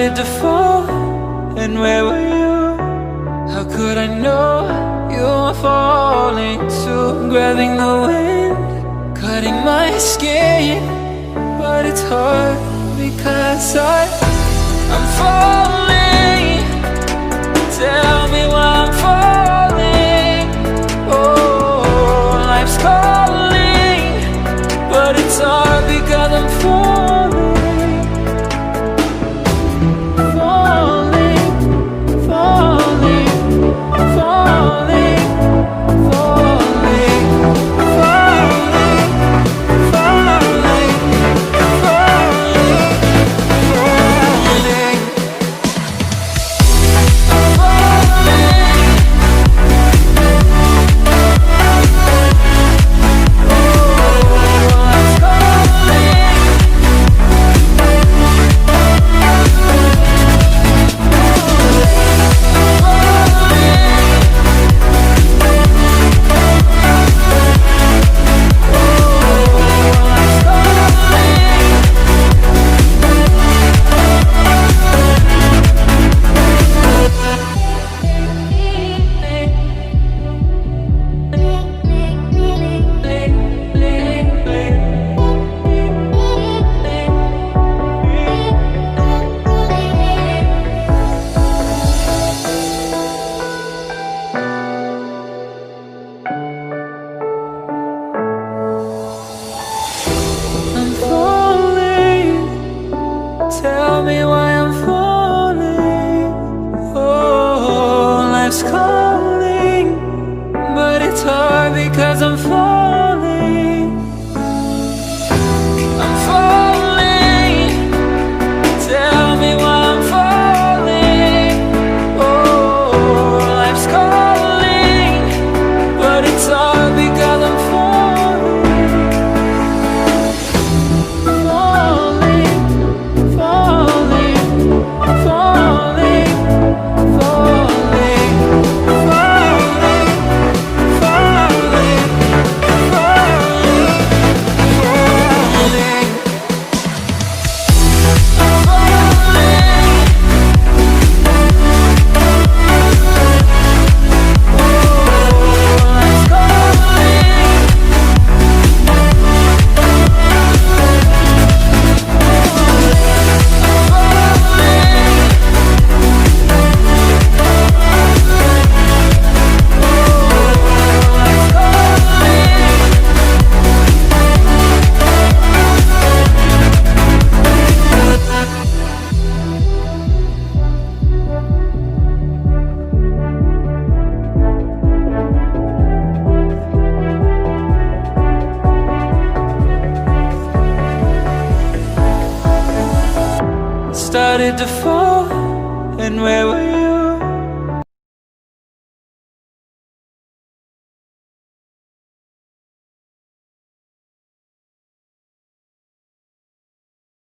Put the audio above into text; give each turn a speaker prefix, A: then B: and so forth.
A: started to fall, and where were you? How could I know you were falling too? Grabbing the wind, cutting my skin, but it's hard because I'm falling. Tell me why I'm falling. Oh, life's calling, but it's hard because I'm falling. Tell me why I'm falling. Oh, life's calling, but it's hard because I'm falling. I'm falling. Tell me why I'm falling. Oh, life's calling, but it's hard because I'm falling. Started to fall, and where were you?